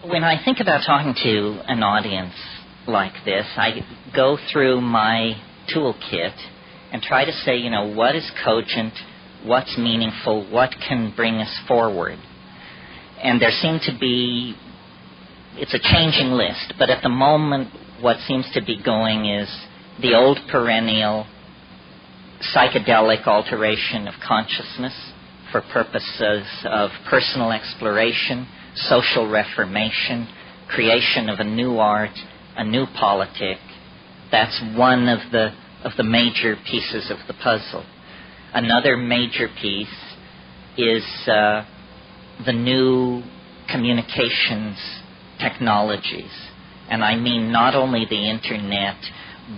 When I think about talking to an audience like this, I go through my toolkit and try to say, what is cogent, what's meaningful, what can bring us forward. And there seem to be, it's a changing list, but at the moment what seems to be going is the old perennial psychedelic alteration of consciousness for purposes of personal exploration, social reformation, creation of a new art, a new politic. That's one of the major pieces of the puzzle. Another major piece is the new communications technologies. And I mean not only the internet,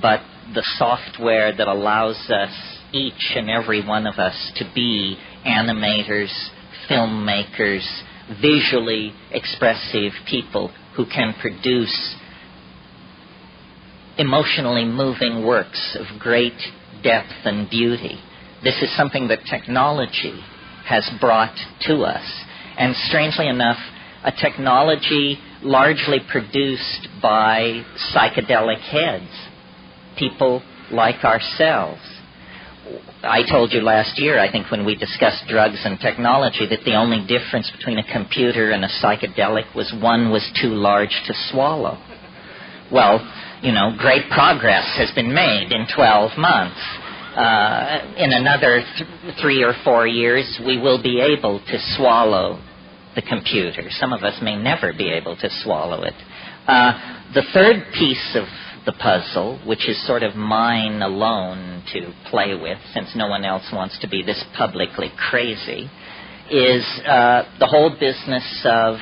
but the software that allows us, each and every one of us, to be animators, filmmakers, visually expressive people who can produce emotionally moving works of great depth and beauty. This is something that technology has brought to us. And strangely enough, a technology largely produced by psychedelic heads, people like ourselves. I told you last year, I think, when we discussed drugs and technology, that the only difference between a computer and a psychedelic was one was too large to swallow. Well, great progress has been made in 12 months. In another 3 or 4 years, we will be able to swallow the computer. Some of us may never be able to swallow it. The third piece of the puzzle, which is sort of mine alone to play with, since no one else wants to be this publicly crazy, is the whole business of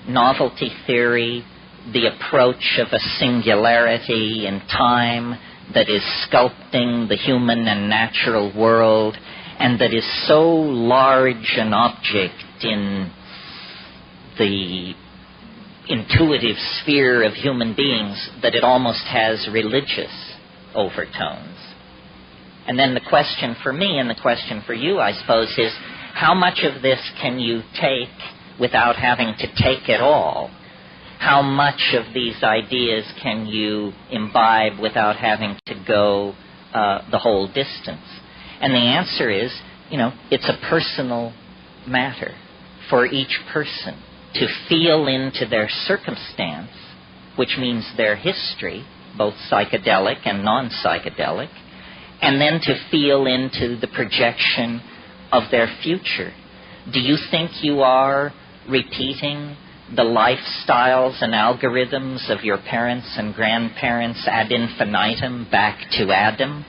novelty theory, the approach of a singularity in time that is sculpting the human and natural world, and that is so large an object in the intuitive sphere of human beings that it almost has religious overtones. And then the question for me and the question for you, I suppose, is how much of this can you take without having to take it all? How much of these ideas can you imbibe without having to go the whole distance? And the answer is, it's a personal matter for each person to feel into their circumstance, which means their history, both psychedelic and non-psychedelic, and then to feel into the projection of their future. Do you think you are repeating the lifestyles and algorithms of your parents and grandparents ad infinitum back to Adam?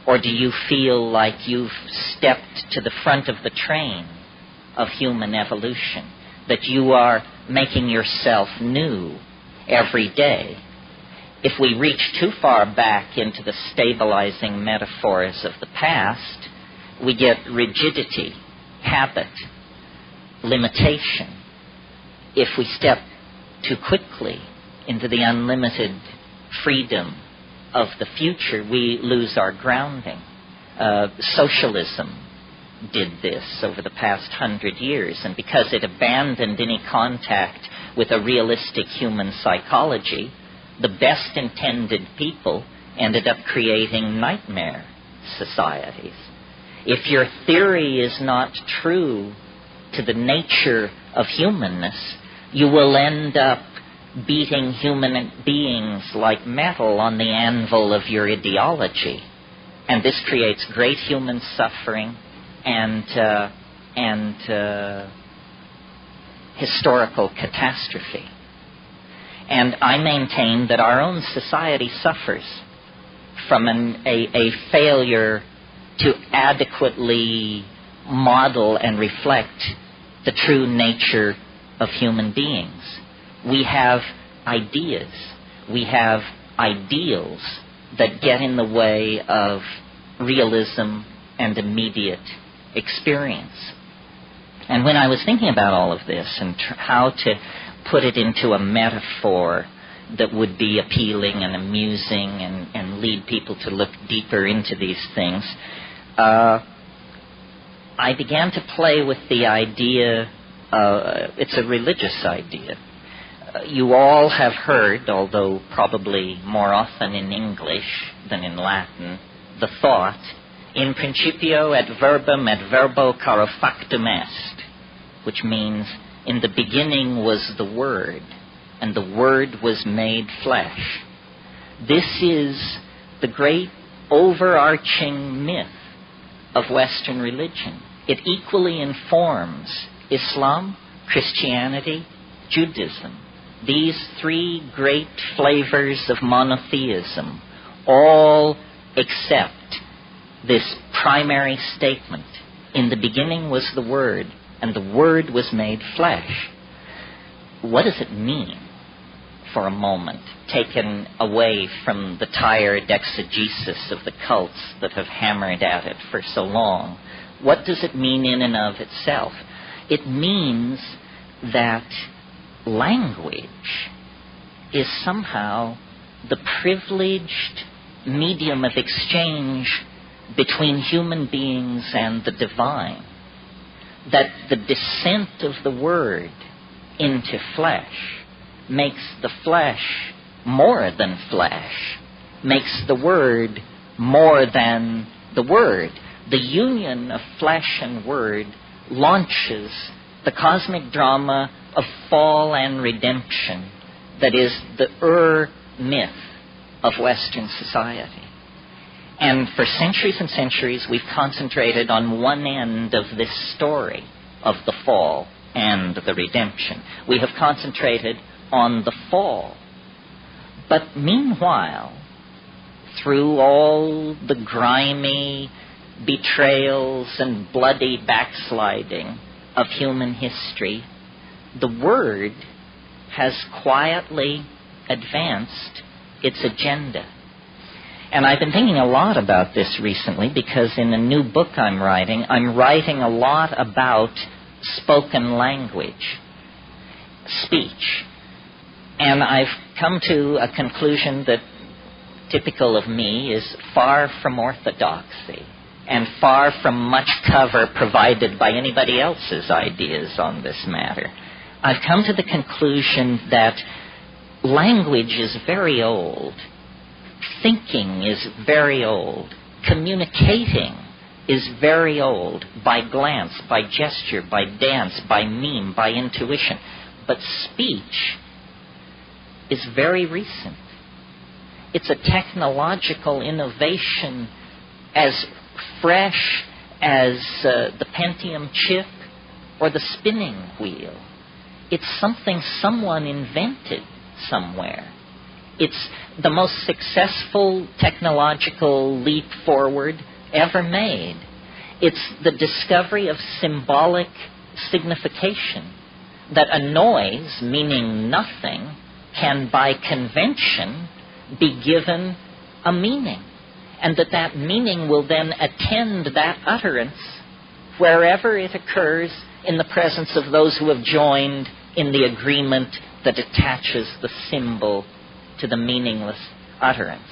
Or do you feel like you've stepped to the front of the train of human evolution, that you are making yourself new every day? If we reach too far back into the stabilizing metaphors of the past, we get rigidity, habit, limitation. If we step too quickly into the unlimited freedom of the future, we lose our grounding. Socialism did this over the past 100 years, and because it abandoned any contact with a realistic human psychology, the best intended people ended up creating nightmare societies. If your theory is not true to the nature of humanness, you will end up beating human beings like metal on the anvil of your ideology. And this creates great human suffering and historical catastrophe. And I maintain that our own society suffers from a failure to adequately model and reflect the true nature of human beings. We have ideas, we have ideals that get in the way of realism and immediate experience. And when I was thinking about all of this and how to put it into a metaphor that would be appealing and amusing and lead people to look deeper into these things, I began to play with the idea, it's a religious idea, You all have heard, although probably more often in English than in Latin, the thought, in principio et verbum et verbo caro factum est, which means, in the beginning was the Word, and the Word was made flesh. This is the great overarching myth of Western religion. It equally informs Islam, Christianity, Judaism. These three great flavors of monotheism all accept this primary statement. In the beginning was the Word, and the Word was made flesh. What does it mean, for a moment, taken away from the tired exegesis of the cults that have hammered at it for so long? What does it mean in and of itself? It means that language is somehow the privileged medium of exchange between human beings and the divine. That the descent of the Word into flesh makes the flesh more than flesh, makes the Word more than the Word. The union of flesh and Word launches the cosmic drama of fall and redemption that is the myth of Western society. And for centuries and centuries, we've concentrated on one end of this story of the fall and the redemption. We have concentrated on the fall. But meanwhile, through all the grimy betrayals and bloody backsliding of human history, the Word has quietly advanced its agenda. And I've been thinking a lot about this recently because in a new book I'm writing a lot about spoken language, speech. And I've come to a conclusion that, typical of me, is far from orthodoxy and far from much cover provided by anybody else's ideas on this matter. I've come to the conclusion that language is very old. Thinking is very old. Communicating is very old, by glance, by gesture, by dance, by meme, by intuition. But speech is very recent. It's a technological innovation as fresh as the Pentium chip or the spinning wheel. It's something someone invented somewhere. It's the most successful technological leap forward ever made. It's the discovery of symbolic signification, that a noise, meaning nothing, can by convention be given a meaning, and that meaning will then attend that utterance wherever it occurs in the presence of those who have joined in the agreement that attaches the symbol to the meaningless utterance.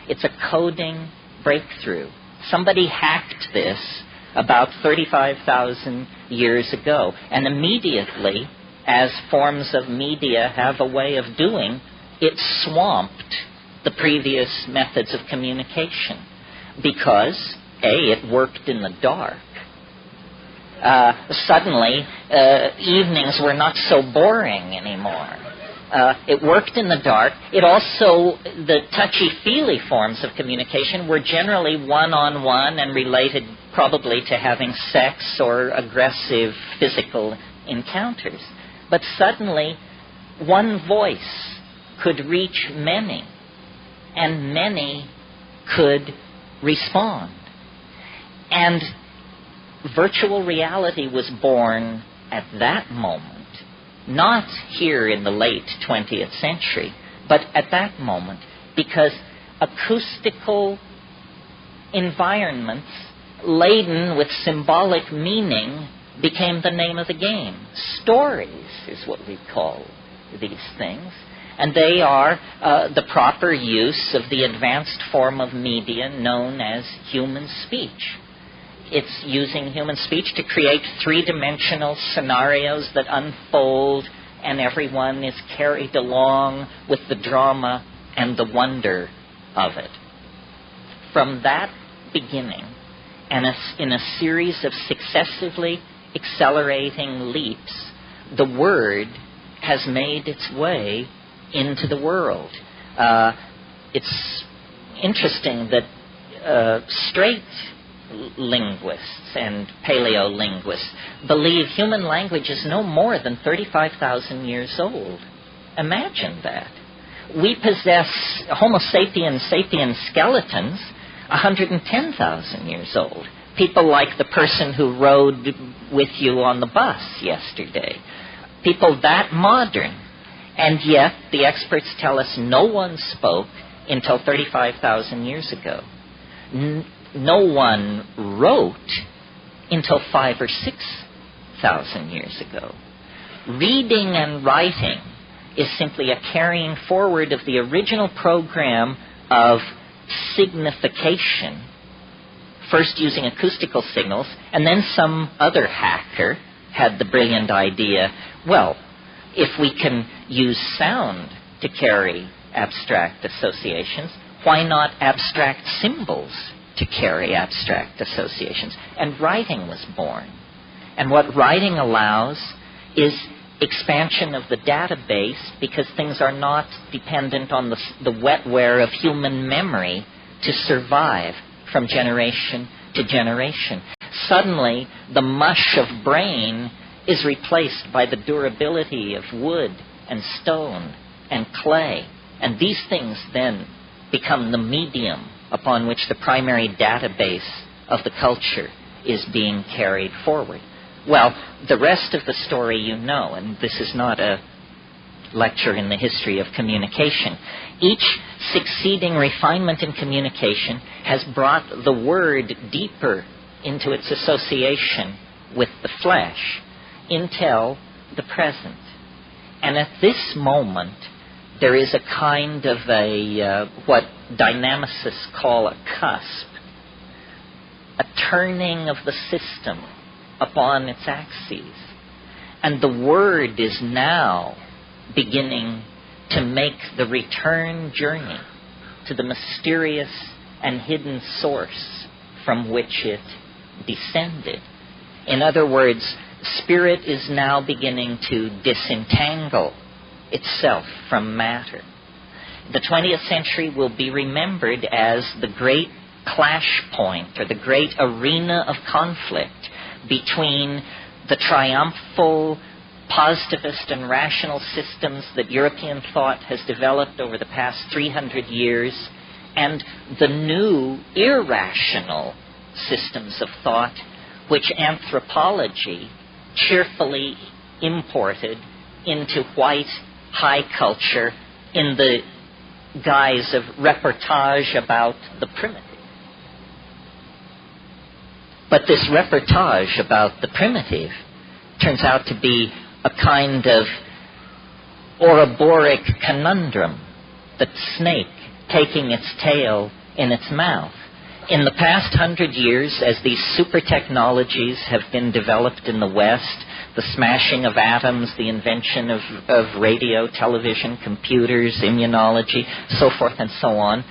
It's a coding breakthrough. Somebody hacked this about 35,000 years ago, and immediately, as forms of media have a way of doing, it swamped the previous methods of communication because, A, it worked in the dark. Suddenly, evenings were not so boring anymore. It worked in the dark. It also, the touchy-feely forms of communication were generally one-on-one and related probably to having sex or aggressive physical encounters. But suddenly, one voice could reach many, and many could respond. And virtual reality was born at that moment, not here in the late 20th century, but at that moment, because acoustical environments laden with symbolic meaning became the name of the game. Stories is what we call these things, and they are the proper use of the advanced form of media known as human speech. It's using human speech to create three-dimensional scenarios that unfold and everyone is carried along with the drama and the wonder of it. From that beginning, and in a series of successively accelerating leaps, the Word has made its way into the world. It's interesting that straight linguists and paleolinguists believe human language is no more than 35,000 years old. Imagine that. We possess Homo sapiens skeletons 110,000 years old. People like the person who rode with you on the bus yesterday. People that modern. And yet, the experts tell us no one spoke until 35,000 years ago. No one wrote until 5,000 or 6,000 years ago. Reading and writing is simply a carrying forward of the original program of signification, first using acoustical signals, and then some other hacker had the brilliant idea, well, if we can use sound to carry abstract associations, why not abstract symbols to carry abstract associations? And writing was born. And what writing allows is expansion of the database, because things are not dependent on the wetware of human memory to survive from generation to generation. Suddenly, the mush of brain is replaced by the durability of wood and stone and clay. And these things then become the medium upon which the primary database of the culture is being carried forward. Well, the rest of the story you know, and this is not a lecture in the history of communication. Each succeeding refinement in communication has brought the word deeper into its association with the flesh until the present. And at this moment, there is a kind of what dynamicists call a cusp, a turning of the system upon its axes. And the Word is now beginning to make the return journey to the mysterious and hidden source from which it descended. In other words, spirit is now beginning to disentangle itself from matter. The 20th century will be remembered as the great clash point, or the great arena of conflict between the triumphal positivist and rational systems that European thought has developed over the past 300 years and the new irrational systems of thought which anthropology cheerfully imported into white high culture in the guise of reportage about the primitive. But this reportage about the primitive turns out to be a kind of Ouroboros conundrum, the snake taking its tail in its mouth. In the past 100 years, as these super technologies have been developed in the West, the smashing of atoms, the invention of radio, television, computers, immunology, so forth and so on,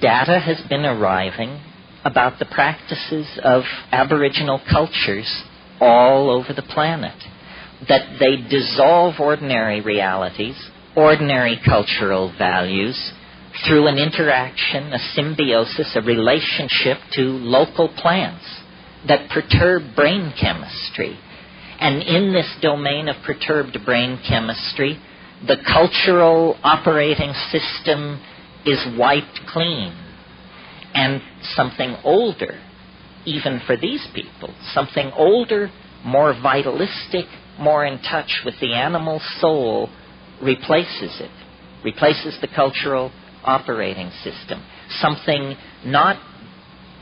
data has been arriving about the practices of Aboriginal cultures all over the planet, that they dissolve ordinary realities, ordinary cultural values, through an interaction, a symbiosis, a relationship to local plants that perturb brain chemistry. And in this domain of perturbed brain chemistry, the cultural operating system is wiped clean. And something older, even for these people, something older, more vitalistic, more in touch with the animal soul, replaces it, replaces the cultural operating system. Something not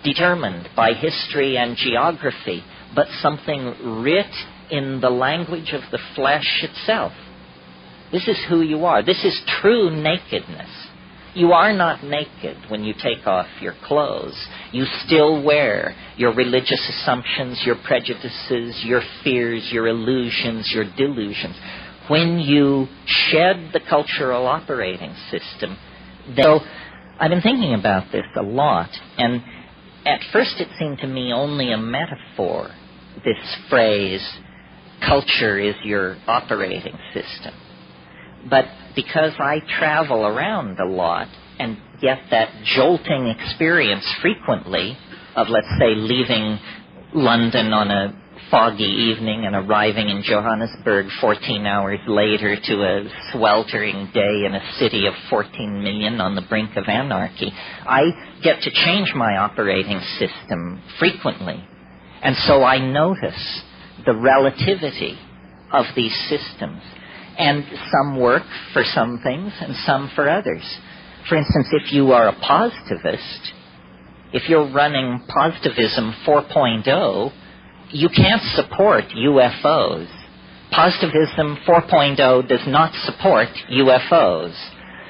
determined by history and geography, but something writ in the language of the flesh itself. This is who you are. This is true nakedness. You are not naked when you take off your clothes. You still wear your religious assumptions, your prejudices, your fears, your illusions, your delusions. When you shed the cultural operating system, so I've been thinking about this a lot, and at first it seemed to me only a metaphor, this phrase, culture is your operating system. But because I travel around a lot and get that jolting experience frequently of, let's say, leaving London on a foggy evening and arriving in Johannesburg 14 hours later to a sweltering day in a city of 14 million on the brink of anarchy, I get to change my operating system frequently. And so I notice the relativity of these systems. And some work for some things and some for others. For instance, if you are a positivist, if you're running Positivism 4.0, you can't support UFOs. Positivism 4.0 does not support UFOs.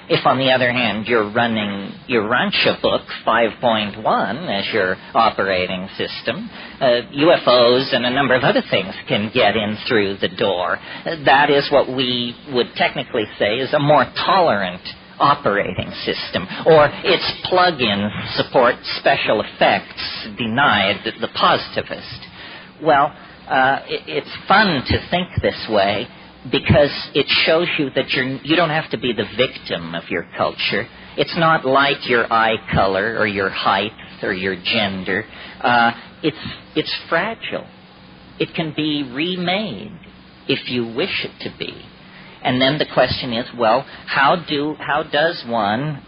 If, on the other hand, you're running your Rancha book 5.1 as your operating system, UFOs and a number of other things can get in through the door. That is what we would technically say is a more tolerant operating system. Or its plug-ins support special effects denied the positivist. Well, it's fun to think this way, because it shows you that you don't have to be the victim of your culture. It's not like your eye color or your height or your gender. It's fragile. It can be remade if you wish it to be. And then the question is, well, how does one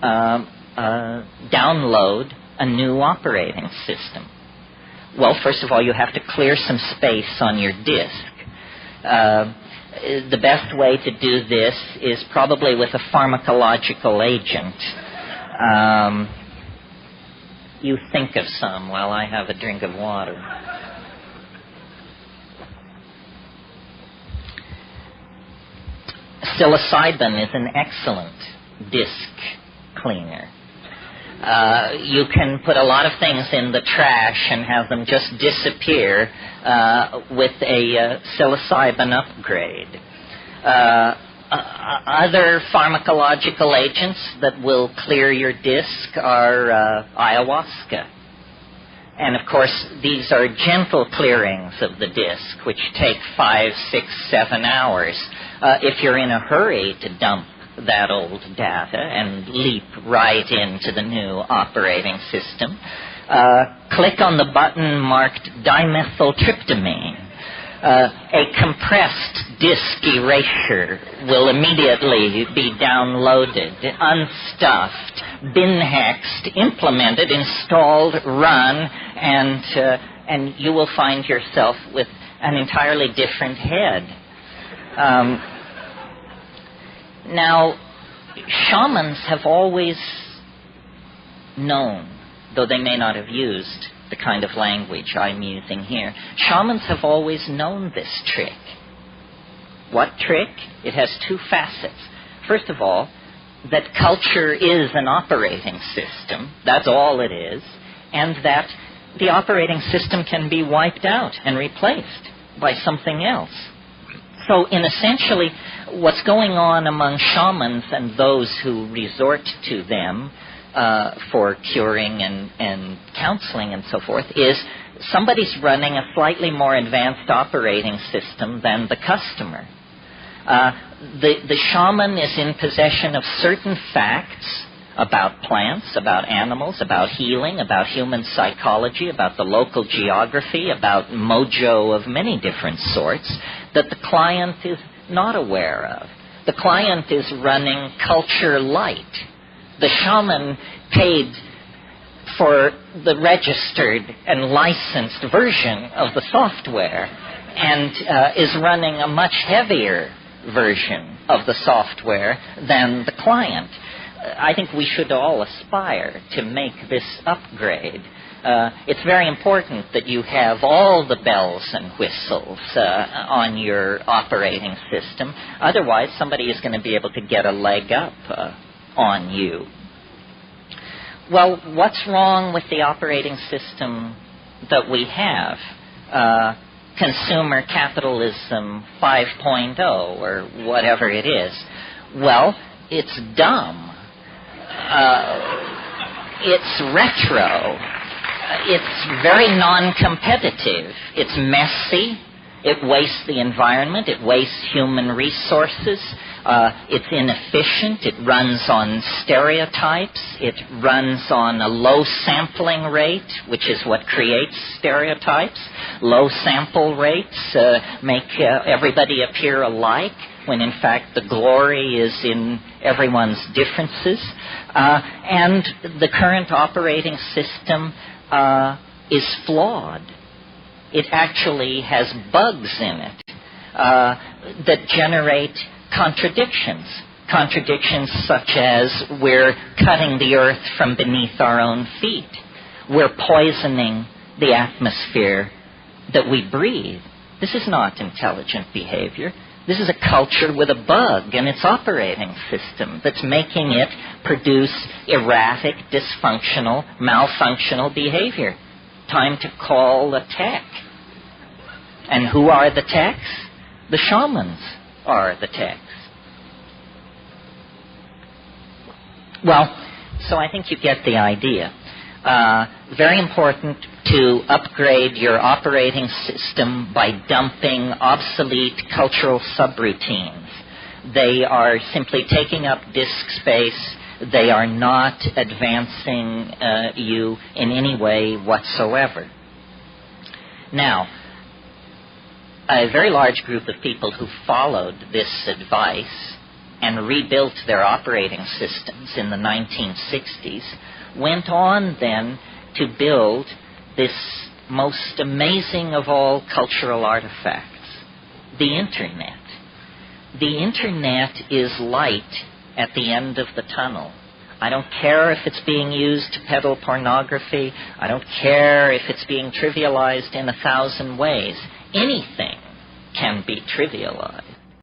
download a new operating system? Well, first of all, you have to clear some space on your disk. The best way to do this is probably with a pharmacological agent. You think of some while I have a drink of water. Psilocybin is an excellent disk cleaner. You can put a lot of things in the trash and have them just disappear with a psilocybin upgrade. Other pharmacological agents that will clear your disc are ayahuasca. And, of course, these are gentle clearings of the disc, which take 5, 6, 7 hours. If you're in a hurry to dump that old data and leap right into the new operating system, click on the button marked dimethyltryptamine. A compressed disk erasure will immediately be downloaded, unstuffed, bin-hexed, implemented, installed, run, and you will find yourself with an entirely different head. Now, shamans have always known, though they may not have used the kind of language I'm using here, shamans have always known this trick. What trick? It has two facets. First of all, that culture is an operating system. That's all it is. And that the operating system can be wiped out and replaced by something else. So, in essentially, what's going on among shamans and those who resort to them for curing and counseling and so forth is somebody's running a slightly more advanced operating system than the customer. The shaman is in possession of certain facts about plants, about animals, about healing, about human psychology, about the local geography, about mojo of many different sorts that the client is not aware of. The client is running culture light. The shaman paid for the registered and licensed version of the software and is running a much heavier version of the software than the client. I think we should all aspire to make this upgrade. It's very important that you have all the bells and whistles on your operating system. Otherwise, somebody is going to be able to get a leg up on you. Well, what's wrong with the operating system that we have? Consumer capitalism 5.0 or whatever it is. Well, it's dumb. It's retro. It's very non-competitive. It's messy. It wastes the environment. It wastes human resources. It's inefficient. It runs on stereotypes. It runs on a low sampling rate, which is what creates stereotypes. Low sample rates make everybody appear alike, when in fact the glory is in everyone's differences. And the current operating system is flawed. It actually has bugs in it that generate contradictions. Contradictions such as we're cutting the earth from beneath our own feet. We're poisoning the atmosphere that we breathe. This is not intelligent behavior. This is a culture with a bug in its operating system that's making it produce erratic, dysfunctional, malfunctional behavior. Time to call a tech. And who are the techs? The shamans are the techs. Well, so I think you get the idea. Very important to upgrade your operating system by dumping obsolete cultural subroutines. They are simply taking up disk space. They are not advancing you in any way whatsoever. Now, a very large group of people who followed this advice and rebuilt their operating systems in the 1960s went on then to build this most amazing of all cultural artifacts, the Internet. The Internet is light at the end of the tunnel. I don't care if it's being used to peddle pornography. I don't care if it's being trivialized in 1,000 ways. Anything can be trivialized.